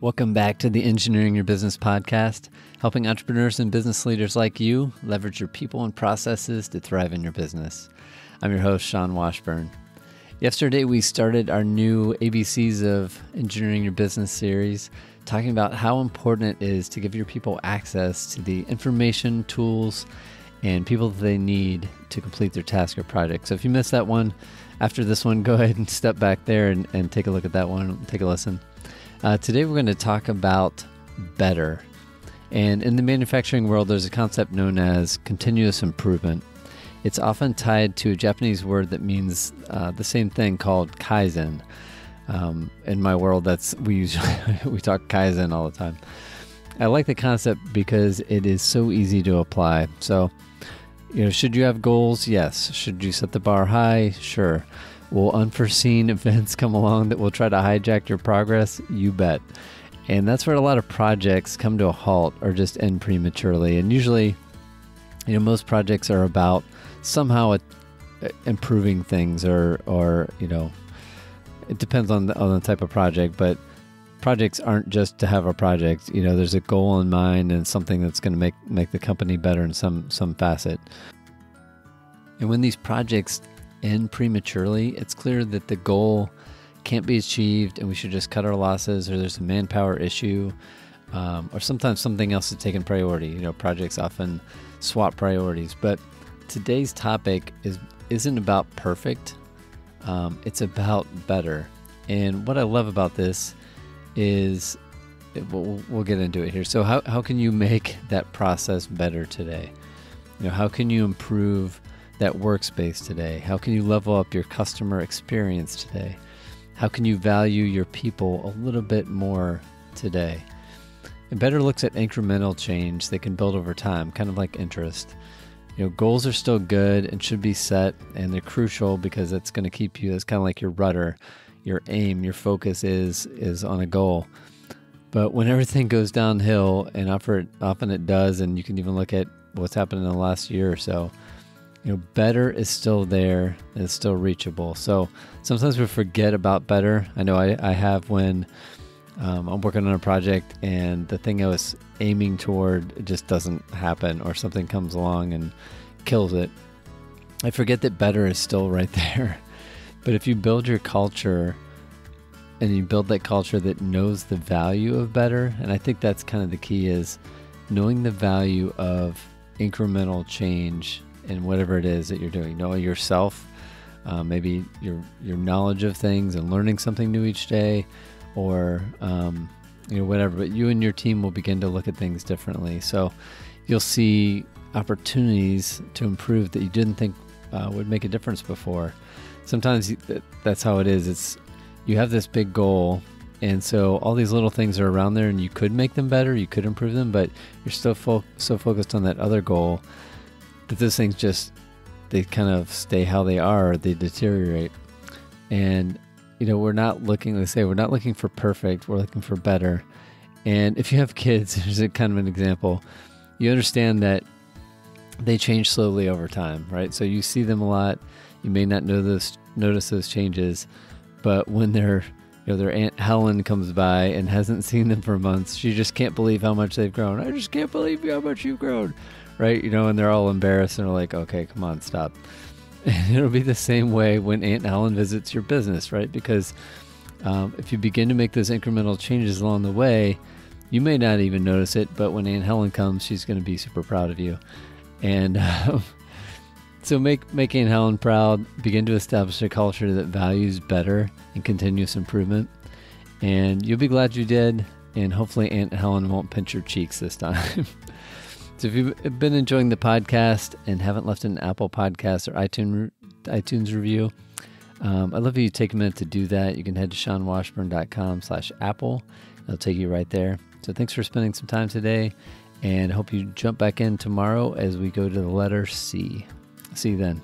Welcome back to the Engineering Your Business podcast, helping entrepreneurs and business leaders like you leverage your people and processes to thrive in your business. I'm your host, Sean Washburn. Yesterday, we started our new ABCs of Engineering Your Business series, talking about how important it is to give your people access to the information, tools, and people that they need to complete their task or project. So if you missed that one, after this one, go ahead and step back there and take a look at that one, take a listen. Today we're going to talk about better. And in the manufacturing world, there's a concept known as continuous improvement. It's often tied to a Japanese word that means the same thing called kaizen. In my world, we talk kaizen all the time. I like the concept because it is so easy to apply. So, should you have goals? Yes. Should you set the bar high? Sure. Will unforeseen events come along that will try to hijack your progress? You bet. And that's where a lot of projects come to a halt or just end prematurely. And usually, most projects are about somehow improving things or it depends on the type of project, but projects aren't just to have a project. There's a goal in mind and something that's going to make the company better in some facet. And when these projects end prematurely, it's clear that the goal can't be achieved and we should just cut our losses, or there's a manpower issue, or sometimes something else is taking priority. Projects often swap priorities. But today's topic isn't about perfect. It's about better. And what I love about this is, we'll get into it here. So how can you make that process better today? How can you improve that workspace today? How can you level up your customer experience today? How can you value your people a little bit more today? And better looks at incremental change they can build over time, kind of like interest. Goals are still good and should be set, and they're crucial because it's going to keep you, it's kind of like your rudder, your aim, your focus is on a goal. But when everything goes downhill, and often it does, and you can even look at what's happened in the last year or so, better is still there and it's still reachable. So sometimes we forget about better. I know I have when I'm working on a project and the thing I was aiming toward just doesn't happen, or something comes along and kills it. I forget that better is still right there. But if you build your culture and you build that culture that knows the value of better, and I think that's kind of the key, is knowing the value of incremental change in whatever it is that you're doing. Knowing yourself, maybe your knowledge of things and learning something new each day, or whatever. But you and your team will begin to look at things differently. So you'll see opportunities to improve that you didn't think would make a difference before. Sometimes that's how it is. You have this big goal, and so all these little things are around there, and you could make them better, you could improve them, but you're still so focused on that other goal that those things they kind of stay how they are, or they deteriorate. And we're not looking for perfect, we're looking for better. And if you have kids, here's a kind of an example. You understand that they change slowly over time, right? So you see them a lot, you may not notice those changes, but when their Aunt Helen comes by and hasn't seen them for months, she just can't believe how much they've grown. I just can't believe how much you've grown, right? And they're all embarrassed and are like, okay, come on, stop. And it'll be the same way when Aunt Helen visits your business, right? Because if you begin to make those incremental changes along the way, you may not even notice it, but when Aunt Helen comes, she's going to be super proud of you. And so make Aunt Helen proud, begin to establish a culture that values better and continuous improvement. And you'll be glad you did, and hopefully Aunt Helen won't pinch your cheeks this time. So if you've been enjoying the podcast and haven't left an Apple Podcast or iTunes review, I'd love you to take a minute to do that. You can head to seanwashburn.com/Apple. It'll take you right there. So thanks for spending some time today, and I hope you jump back in tomorrow as we go to the letter C. See you then.